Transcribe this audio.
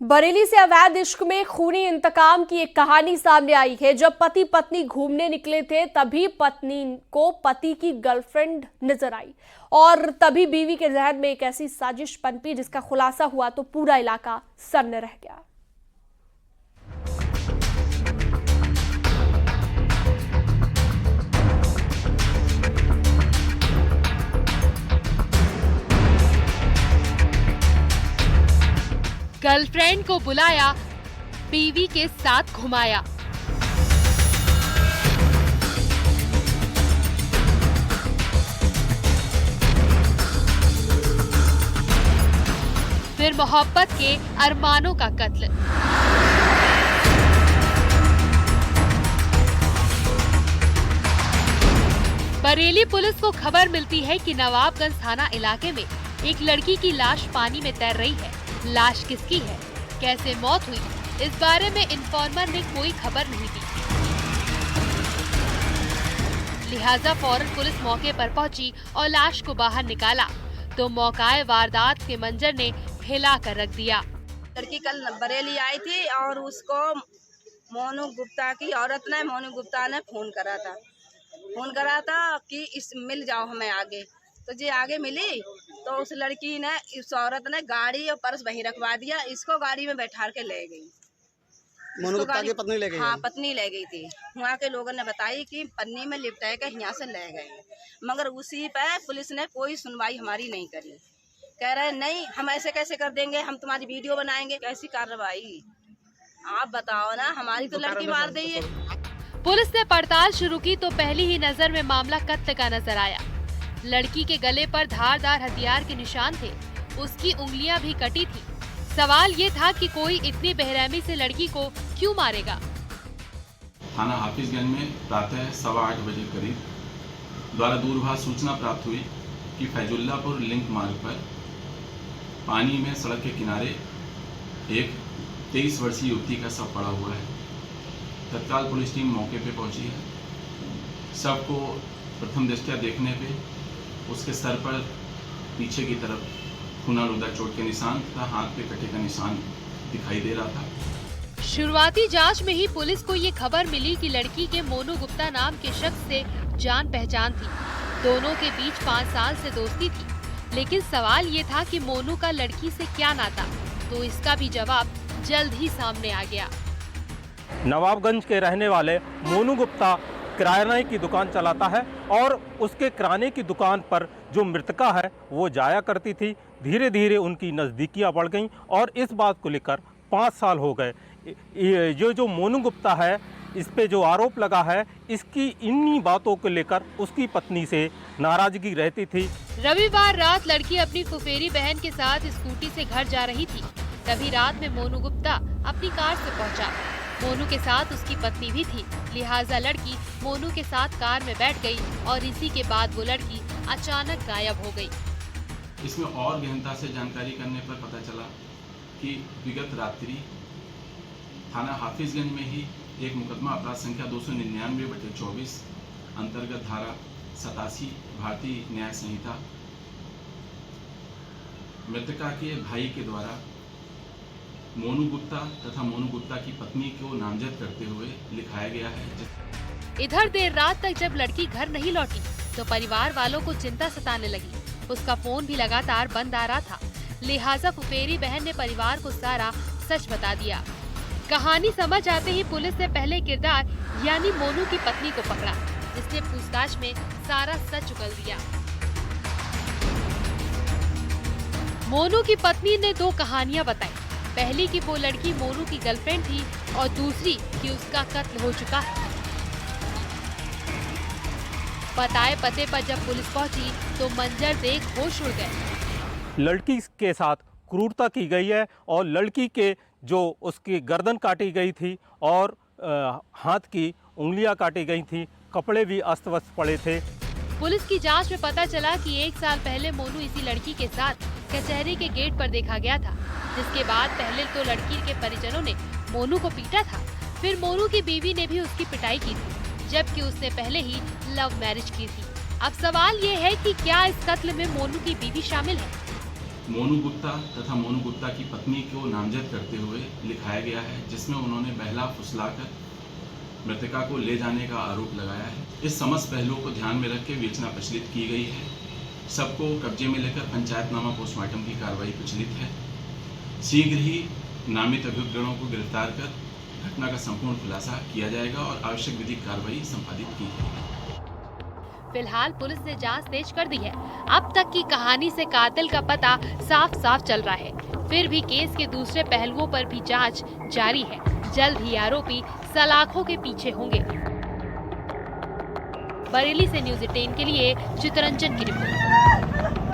बरेली से अवैध इश्क में खूनी इंतकाम की एक कहानी सामने आई है। जब पति पत्नी घूमने निकले थे तभी पत्नी को पति की गर्लफ्रेंड नजर आई और तभी बीवी के जहन में एक ऐसी साजिश पनपी जिसका खुलासा हुआ तो पूरा इलाका सन्न रह गया। गर्लफ्रेंड को बुलाया, बीवी के साथ घुमाया। फिर मोहब्बत के अरमानों का कत्ल। बरेली पुलिस को खबर मिलती है कि नवाबगंज थाना इलाके में एक लड़की की लाश पानी में तैर रही है। लाश किसकी है, कैसे मौत हुई, इस बारे में इन्फॉर्मर ने कोई खबर नहीं दी। लिहाजा फौरन पुलिस मौके पर पहुंची और लाश को बाहर निकाला तो मौकाए वारदात के मंजर ने हिला कर रख दिया। लड़की कल बरेली आई थी और उसको मोनू गुप्ता की औरत ने फोन करा था कि इस मिल जाओ हमें आगे। तो जी आगे मिली तो उस लड़की ने, इस औरत ने गाड़ी और पर्स वहीं रखवा दिया, इसको गाड़ी में बैठा के ले गई। मोनू गुप्ता की पत्नी ले गई? हाँ, पत्नी ले गई थी। वहाँ के लोगों ने बताई कि पन्नी में लिपटा के यहाँ से ले गए, मगर उसी पे पुलिस ने कोई सुनवाई हमारी नहीं करी। कह रहे नहीं, हम ऐसे कैसे कर देंगे, हम तुम्हारी वीडियो बनाएंगे। कैसी कार्रवाई, आप बताओ ना, हमारी तो लड़की मार दी है। पुलिस ने पड़ताल शुरू की तो पहली ही नजर में मामला कत्ल का नजर आया। लड़की के गले पर धारदार हथियार के निशान थे, उसकी उंगलियां भी कटी थी। सवाल ये था कि कोई इतनी बेरहमी से लड़की को क्यों मारेगा। थाना हाफिजगंज में प्रातः 8:15 बजे करीब द्वारा दूरभाष सूचना प्राप्त हुई कि फैजुल्लापुर लिंक मार्ग पर पानी में सड़क के किनारे एक 23 वर्षीय युवती का शव पड़ा हुआ है। तत्काल पुलिस टीम मौके पर पहुंची है। शव को प्रथम दृष्टया देखने पे उसके सर पर पीछे की तरफ खूनालूदा चोट के निशान तथा हाथ पे कटे का निशान दिखाई दे रहा था। शुरुआती जांच में ही पुलिस को ये खबर मिली कि लड़की के मोनू गुप्ता नाम के शख्स से जान पहचान थी। दोनों के बीच 5 साल से दोस्ती थी, लेकिन सवाल ये था कि मोनू का लड़की से क्या नाता, तो इसका भी जवाब जल्द ही सामने आ गया। नवाबगंज के रहने वाले मोनू गुप्ता किराने की दुकान चलाता है और उसके किराने की दुकान पर जो मृतका है वो जाया करती थी। धीरे धीरे उनकी नज़दीकियां बढ़ गईं और इस बात को लेकर 5 साल हो गए। ये जो मोनू गुप्ता है, इस पे जो आरोप लगा है, इसकी इन्हीं बातों को लेकर उसकी पत्नी से नाराजगी रहती थी। रविवार रात लड़की अपनी फुफेरी बहन के साथ स्कूटी से घर जा रही थी। तभी रात में मोनू गुप्ता अपनी कार से पहुंचा। मोनू के साथ उसकी पत्नी भी थी, लिहाजा लड़की मोनू के साथ कार में बैठ गई और इसी के बाद वो लड़की अचानक गायब हो गई। इसमें और गहनता से जानकारी करने पर पता चला कि विगत रात्रि थाना हाफिजगंज में ही एक मुकदमा अपराध संख्या 299/24 अंतर्गत धारा 87 भारतीय न्याय संहिता मृतका के भाई के द्वारा मोनू गुप्ता तथा मोनू गुप्ता की पत्नी को नामजद करते हुए लिखाया गया है। इधर देर रात तक जब लड़की घर नहीं लौटी तो परिवार वालों को चिंता सताने लगी। उसका फोन भी लगातार बंद आ रहा था, लिहाजा फुफेरी बहन ने परिवार को सारा सच बता दिया। कहानी समझ आते ही पुलिस ने पहले किरदार यानी मोनू की पत्नी को पकड़ा, जिसने पूछताछ में सारा सच उगल दिया। मोनू की पत्नी ने 2 कहानियां बताई। पहली कि वो लड़की मोनू की गर्लफ्रेंड थी और दूसरी कि उसका कत्ल हो चुका है। बताए पते पर जब पुलिस पहुंची तो मंजर देख होश उड़ गए। लड़की के साथ क्रूरता की गई है और लड़की के जो उसकी गर्दन काटी गई थी और हाथ की उंगलियां काटी गई थी, कपड़े भी अस्त व्यस्त पड़े थे। पुलिस की जांच में पता चला कि 1 साल पहले मोनू इसी लड़की के साथ कचहरी के गेट पर देखा गया था, जिसके बाद पहले तो लड़की के परिजनों ने मोनू को पीटा था, फिर मोनू की बीवी ने भी उसकी पिटाई की थी, जबकि उसने पहले ही लव मैरिज की थी। अब सवाल ये है कि क्या इस कत्ल में मोनू की बीवी शामिल है? मोनू गुप्ता तथा मोनू गुप्ता की पत्नी को नामजद करते हुए लिखाया गया है, जिसमें उन्होंने बहला फुसलाकर मृतका को ले जाने का आरोप लगाया है। इस समस्त पहलुओं को ध्यान में रख के विवेचना प्रचलित की गई है। सबको कब्जे में लेकर पंचायतनामा पोस्टमार्टम की कार्रवाई प्रचलित है। शीघ्र ही नामित अभियुक्तों को गिरफ्तार कर घटना का संपूर्ण खुलासा किया जाएगा और आवश्यक विधिक कार्रवाई संपादित की जाएगी। फिलहाल पुलिस ने जांच तेज कर दी है। अब तक की कहानी से कातिल का पता साफ साफ चल रहा है। फिर भी केस के दूसरे पहलुओं पर भी जांच जारी है। जल्द ही आरोपी सलाखों के पीछे होंगे। बरेली से न्यूज़ 18 के लिए चितरंजन की रिपोर्ट।